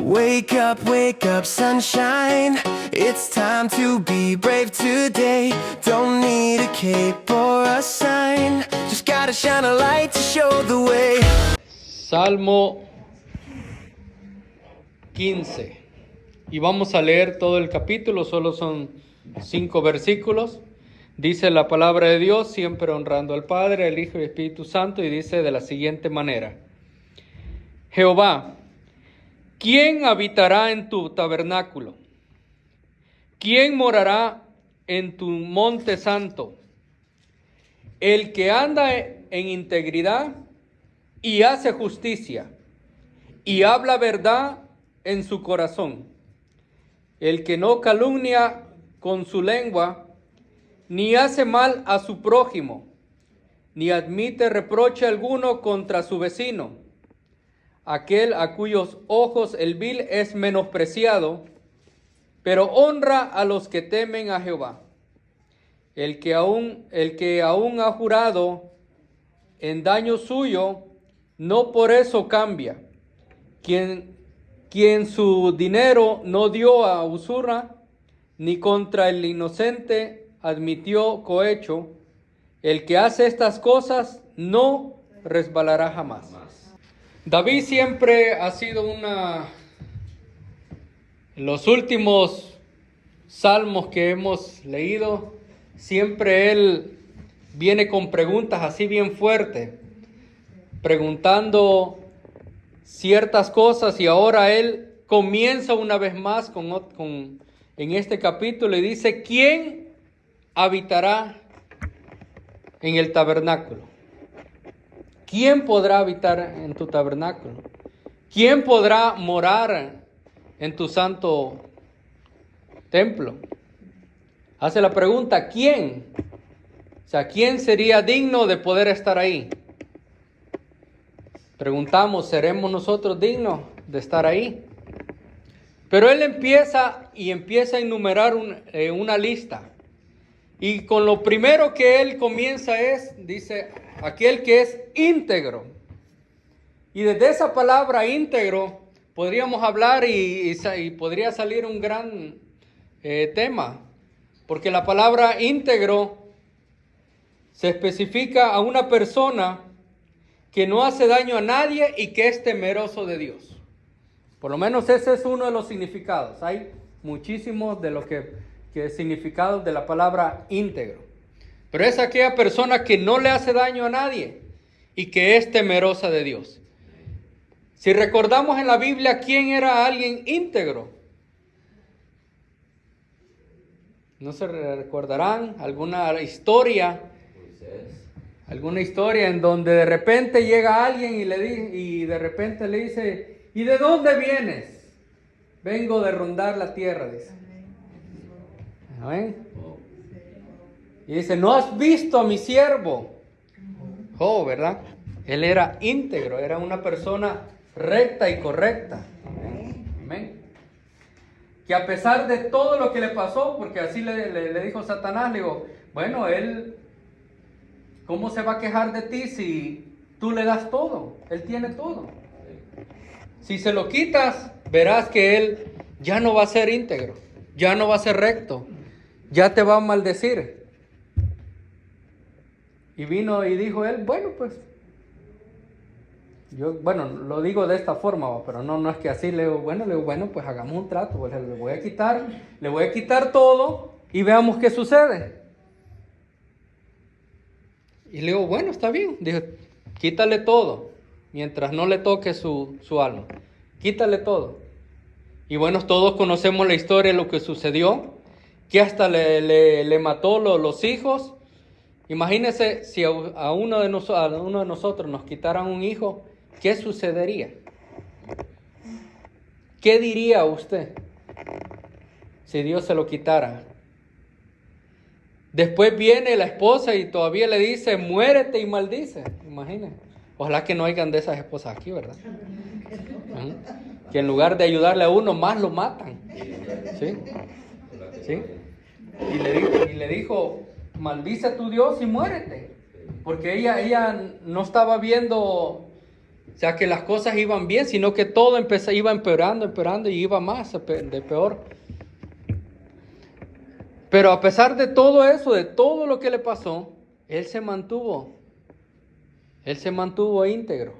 wake up, sunshine. It's time to be brave today. Don't need a cape or a sign. Just gotta shine a light to show the way. Salmo 15. Y vamos a leer todo el capítulo, solo son 5 versículos. Dice la palabra de Dios, siempre honrando al Padre, al Hijo y al Espíritu Santo, y dice de la siguiente manera: Jehová, ¿quién habitará en tu tabernáculo? ¿Quién morará en tu monte santo? El que anda en integridad y hace justicia, y habla verdad en su corazón. El que no calumnia con su lengua, ni hace mal a su prójimo, ni admite reproche alguno contra su vecino. Aquel a cuyos ojos el vil es menospreciado, pero honra a los que temen a Jehová. El que aún ha jurado en daño suyo, no por eso cambia. Quien su dinero no dio a usura, ni contra el inocente admitió cohecho, el que hace estas cosas no resbalará jamás. David siempre ha sido en los últimos salmos que hemos leído, siempre él viene con preguntas así bien fuertes, preguntando ciertas cosas, y ahora él comienza una vez más en este capítulo y dice: ¿quién habitará en el tabernáculo? ¿Quién podrá habitar en tu tabernáculo? ¿Quién podrá morar en tu santo templo? Hace la pregunta, ¿quién? O sea, ¿quién sería digno de poder estar ahí? Preguntamos, ¿seremos nosotros dignos de estar ahí? Pero él empieza a enumerar una lista. Y con lo primero que él comienza dice, aquel que es íntegro. Y desde esa palabra íntegro podríamos hablar y podría salir un gran tema. Porque la palabra íntegro se especifica a una persona que no hace daño a nadie y que es temeroso de Dios. Por lo menos ese es uno de los significados. Hay muchísimos de los significados de la palabra íntegro. Pero es aquella persona que no le hace daño a nadie y que es temerosa de Dios. Si recordamos en la Biblia, ¿quién era alguien íntegro? ¿No se recordarán alguna historia? Alguna historia en donde de repente llega alguien y de repente le dice: ¿y de dónde vienes? Vengo de rondar la tierra, dice. ¿Amén? Y dice: ¿no has visto a mi siervo Job, verdad? Él era íntegro, era una persona recta y correcta. Amén. Que a pesar de todo lo que le pasó, porque así le dijo Satanás, le dijo: bueno, él, ¿cómo se va a quejar de ti si tú le das todo? Él tiene todo. Si se lo quitas, verás que él ya no va a ser íntegro, ya no va a ser recto, ya te va a maldecir. Y vino y dijo él: bueno, pues, lo digo de esta forma, pero no es que así le digo, bueno, pues hagamos un trato, pues le voy a quitar todo y veamos qué sucede. Y le digo: bueno, está bien. Dijo: quítale todo, mientras no le toque su alma. Quítale todo. Y bueno, todos conocemos la historia de lo que sucedió, que hasta le mató los hijos. Imagínense si a uno de nosotros nos quitaran un hijo, ¿qué sucedería? ¿Qué diría usted si Dios se lo quitara? Después viene la esposa y todavía le dice: muérete, y maldice. Imagínense. Ojalá que no hayan de esas esposas aquí, ¿verdad? Que en lugar de ayudarle a uno, más lo matan. ¿Sí? ¿Sí? Y le dijo: maldice a tu Dios y muérete. Porque ella no estaba viendo o sea, que las cosas iban bien, sino que todo iba empeorando y iba más de peor. Pero a pesar de todo eso, de todo lo que le pasó, él se mantuvo íntegro.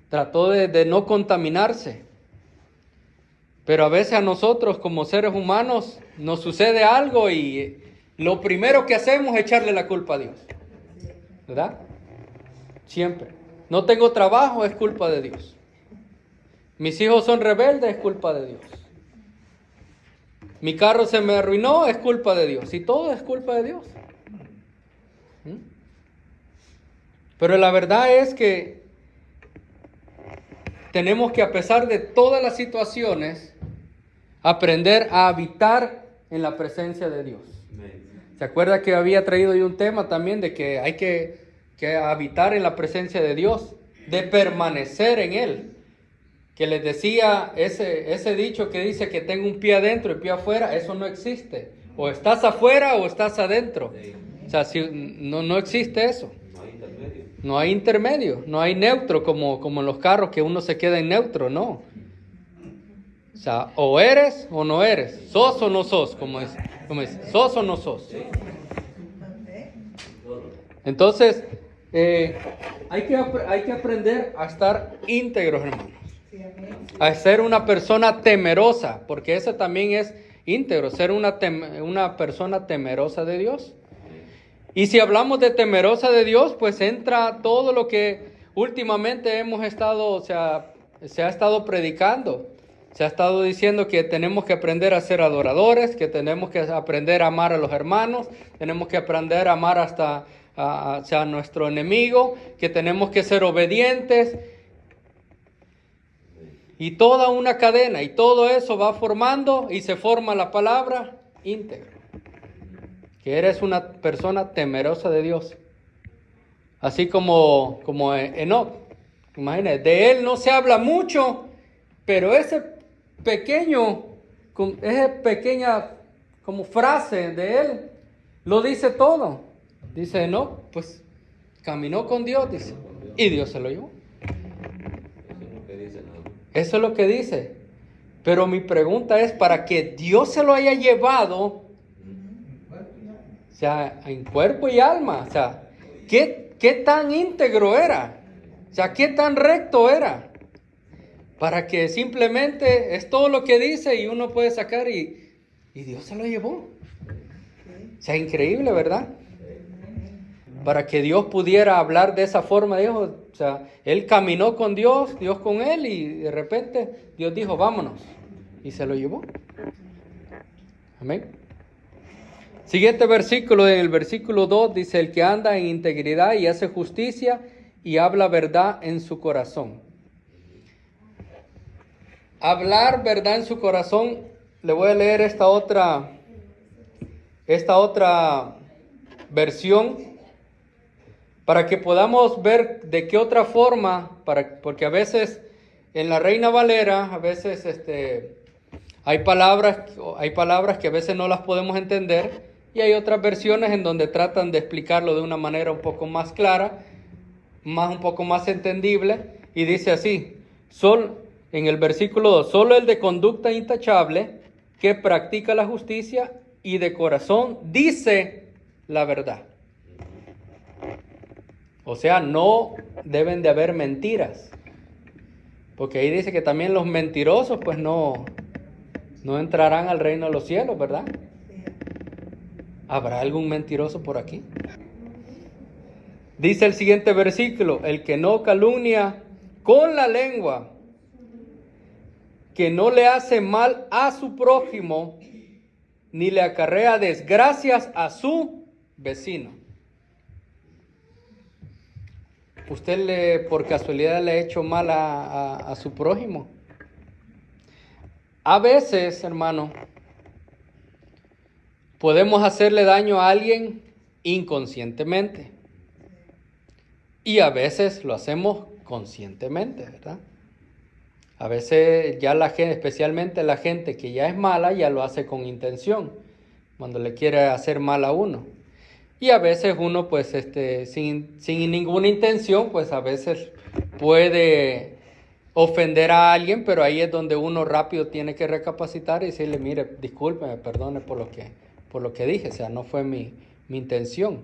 Trató de no contaminarse. Pero a veces a nosotros como seres humanos nos sucede algo y lo primero que hacemos es echarle la culpa a Dios. ¿Verdad? Siempre. No tengo trabajo, es culpa de Dios. Mis hijos son rebeldes, es culpa de Dios. Mi carro se me arruinó, es culpa de Dios. Y todo es culpa de Dios. Pero la verdad es que tenemos que, a pesar de todas las situaciones, aprender a habitar en la presencia de Dios. ¿Se acuerda que había traído yo un tema también de que hay que habitar en la presencia de Dios, de permanecer en Él? Que les decía ese dicho que dice que tengo un pie adentro y pie afuera, eso no existe. O estás afuera o estás adentro. O sea, no existe eso. No hay intermedio, no hay neutro como en los carros que uno se queda en neutro, no. O sea, o eres o no eres, sos o no sos, como es, sos o no sos. Entonces, hay que aprender a estar íntegros, hermanos. A ser una persona temerosa, porque eso también es íntegro, ser una persona temerosa de Dios. Y si hablamos de temerosa de Dios, pues entra todo lo que últimamente se ha estado predicando. Se ha estado diciendo que tenemos que aprender a ser adoradores, que tenemos que aprender a amar a los hermanos, tenemos que aprender a amar hasta a nuestro enemigo, que tenemos que ser obedientes. Y toda una cadena, y todo eso va formando y se forma la palabra íntegro. Que eres una persona temerosa de Dios. Así como Enoc. Imagínate, de él no se habla mucho, pero esa pequeña como frase de él lo dice todo. Dice Enoc, pues caminó con Dios, dice, y Dios se lo llevó. Eso es lo que dice. Pero mi pregunta es, para que Dios se lo haya llevado, o sea, en cuerpo y alma, o sea, ¿qué tan íntegro era? O sea, ¿qué tan recto era? Para que simplemente es todo lo que dice y uno puede sacar y Dios se lo llevó. O sea, increíble, ¿verdad? Para que Dios pudiera hablar de esa forma, dijo, o sea, él caminó con Dios, Dios con él, y de repente Dios dijo, vámonos, y se lo llevó. Amén. Siguiente versículo, en el versículo 2 dice, el que anda en integridad y hace justicia y habla verdad en su corazón. Hablar verdad en su corazón, le voy a leer esta otra versión para que podamos ver de qué otra forma, porque a veces en la Reina Valera, a veces hay palabras que a veces no las podemos entender, y hay otras versiones en donde tratan de explicarlo de una manera un poco más clara, un poco más entendible, y dice así, en el versículo 2, solo el de conducta intachable, que practica la justicia y de corazón dice la verdad. O sea, no deben de haber mentiras, porque ahí dice que también los mentirosos pues no entrarán al reino de los cielos, ¿verdad? ¿Habrá algún mentiroso por aquí? Dice el siguiente versículo, el que no calumnia con la lengua, que no le hace mal a su prójimo, ni le acarrea desgracias a su vecino. ¿Usted por casualidad le ha hecho mal a su prójimo? A veces, hermano, podemos hacerle daño a alguien inconscientemente. Y a veces lo hacemos conscientemente, ¿verdad? A veces ya la gente, especialmente la gente que ya es mala, ya lo hace con intención, cuando le quiere hacer mal a uno. Y a veces uno, pues, sin ninguna intención, pues a veces puede ofender a alguien, pero ahí es donde uno rápido tiene que recapacitar y decirle, mire, discúlpeme, perdone por lo que dije, o sea, no fue mi intención.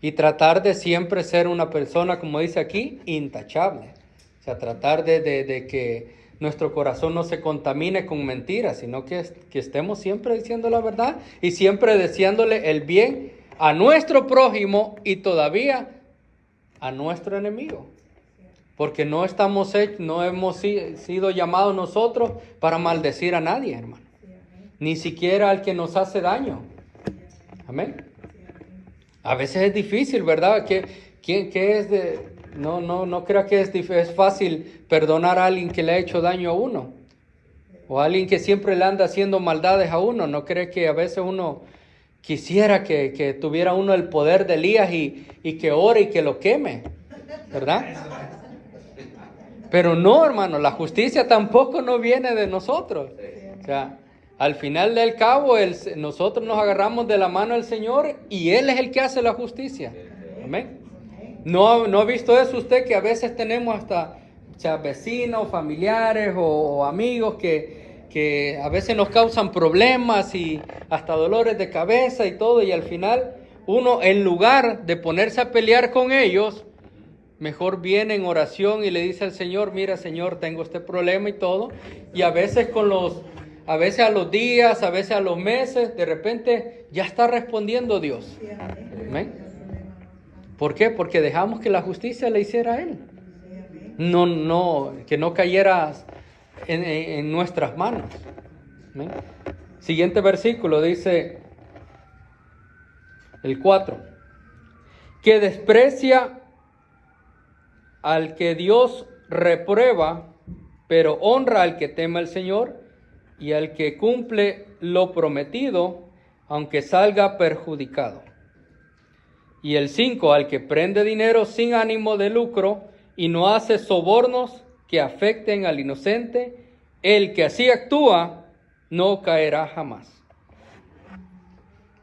Y tratar de siempre ser una persona, como dice aquí, intachable. O sea, tratar de que nuestro corazón no se contamine con mentiras, sino que estemos siempre diciendo la verdad y siempre deseándole el bien a nuestro prójimo y todavía a nuestro enemigo. Porque no hemos sido llamados nosotros para maldecir a nadie, hermano. Ni siquiera al que nos hace daño. Amén. A veces es difícil, ¿verdad? No creo que es fácil perdonar a alguien que le ha hecho daño a uno. O a alguien que siempre le anda haciendo maldades a uno. ¿No cree que a veces uno quisiera que tuviera uno el poder de Elías y que ore y que lo queme? ¿Verdad? Pero no, hermano, la justicia tampoco no viene de nosotros. O sea, al final del cabo, nosotros nos agarramos de la mano del Señor y Él es el que hace la justicia. Amén. ¿No ha visto eso usted, que a veces tenemos hasta vecinos, familiares o amigos que a veces nos causan problemas y hasta dolores de cabeza y todo, y al final uno, en lugar de ponerse a pelear con ellos, mejor viene en oración y le dice al Señor, mira, Señor, tengo este problema y todo, y a veces a veces a los días, a veces a los meses, de repente ya está respondiendo Dios. ¿Amén? ¿Por qué? Porque dejamos que la justicia la hiciera a Él. Que no cayera en nuestras manos. ¿Amén? Siguiente versículo dice el 4. Que desprecia al que Dios reprueba, pero honra al que teme al Señor y al que cumple lo prometido, aunque salga perjudicado. Y el 5, al que prende dinero sin ánimo de lucro y no hace sobornos que afecten al inocente, el que así actúa no caerá jamás.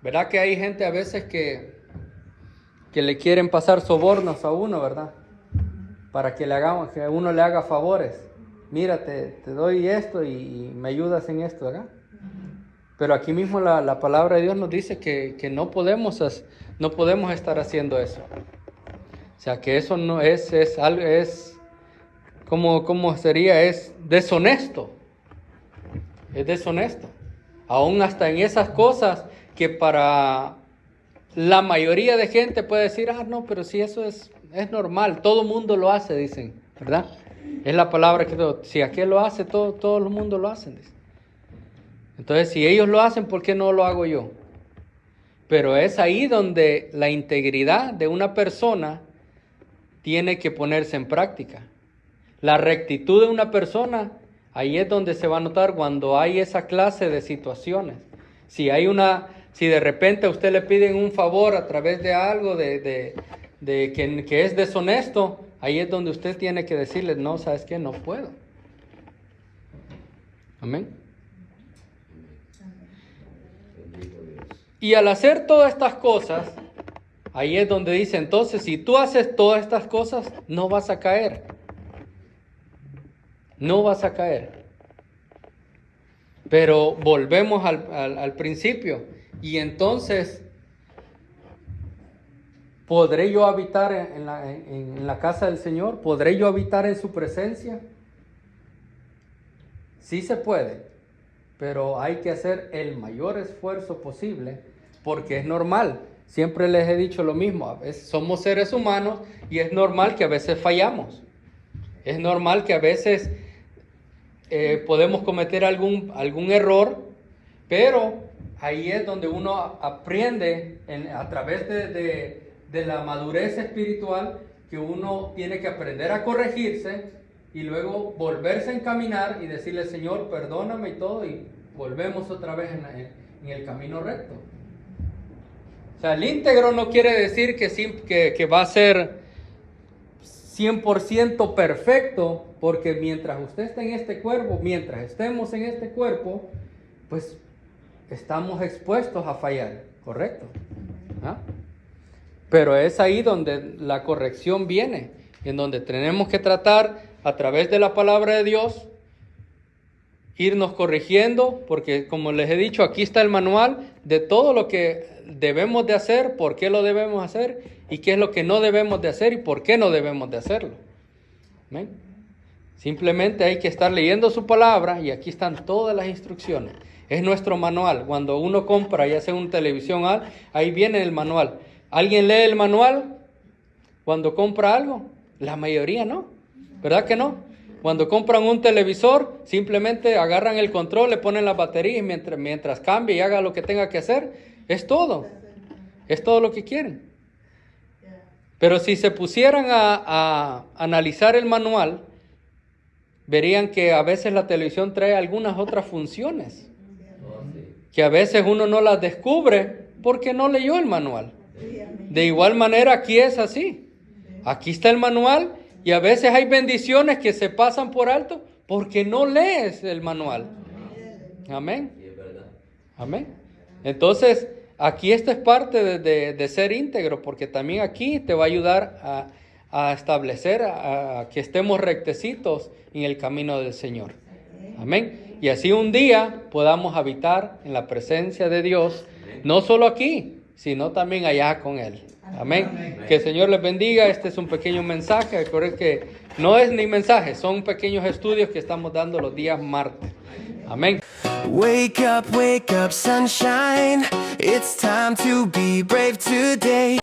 ¿Verdad que hay gente a veces que le quieren pasar sobornos a uno, verdad? Para que uno le haga favores. Mira, te doy esto y me ayudas en esto, ¿verdad? Pero aquí mismo la palabra de Dios nos dice que no podemos estar haciendo eso. O sea, que eso no es ¿cómo sería? Es deshonesto. Es deshonesto. Aún hasta en esas cosas que para la mayoría de gente puede decir, no, pero si eso es normal, todo mundo lo hace, dicen, ¿verdad? Es la palabra que si aquel lo hace, todo el mundo lo hace, dicen. Entonces, si ellos lo hacen, ¿por qué no lo hago yo? Pero es ahí donde la integridad de una persona tiene que ponerse en práctica. La rectitud de una persona, ahí es donde se va a notar cuando hay esa clase de situaciones. Si de repente a usted le piden un favor a través de algo que es deshonesto, ahí es donde usted tiene que decirle, no, ¿sabes qué? No puedo. Amén. Y al hacer todas estas cosas, ahí es donde dice, entonces, si tú haces todas estas cosas, no vas a caer. No vas a caer. Pero volvemos al principio. Y entonces, ¿podré yo habitar en la casa del Señor? ¿Podré yo habitar en su presencia? Sí se puede, pero hay que hacer el mayor esfuerzo posible, porque es normal. Siempre les he dicho lo mismo, a veces somos seres humanos y es normal que a veces fallamos. Es normal que a veces podemos cometer algún error, pero ahí es donde uno aprende a través de la madurez espiritual, que uno tiene que aprender a corregirse y luego volverse a encaminar y decirle, Señor, perdóname y todo, y volvemos otra vez en el camino recto. O sea, el íntegro no quiere decir que va a ser 100% perfecto, porque mientras usted esté en este cuerpo, mientras estemos en este cuerpo, pues estamos expuestos a fallar, ¿correcto? ¿Ah? Pero es ahí donde la corrección viene en donde tenemos que tratar a través de la palabra de Dios, irnos corrigiendo, porque como les he dicho, aquí está el manual de todo lo que debemos de hacer, por qué lo debemos hacer y qué es lo que no debemos de hacer y por qué no debemos de hacerlo. ¿Amén? Simplemente hay que estar leyendo su palabra y aquí están todas las instrucciones. Es nuestro manual. Cuando uno compra, ya sea una televisión, ahí viene el manual. ¿Alguien lee el manual cuando compra algo? La mayoría no, ¿verdad que no? Cuando compran un televisor, simplemente agarran el control, le ponen la batería y mientras cambie y haga lo que tenga que hacer, es todo. Es todo lo que quieren. Pero si se pusieran a analizar el manual, verían que a veces la televisión trae algunas otras funciones, que a veces uno no las descubre porque no leyó el manual. De igual manera aquí es así. Aquí está el manual y a veces hay bendiciones que se pasan por alto porque no lees el manual. Amén. Amén. Entonces, aquí esto es parte de ser íntegro, porque también aquí te va a ayudar a establecer, a que estemos rectecitos en el camino del Señor. Amén. Y así un día podamos habitar en la presencia de Dios, no solo aquí, sino también allá con Él. Amén. Que el Señor les bendiga. Este es un pequeño mensaje. Recuerden que no es ni mensaje, son pequeños estudios que estamos dando los días martes. Amén. Wake up, sunshine. It's time to be brave today.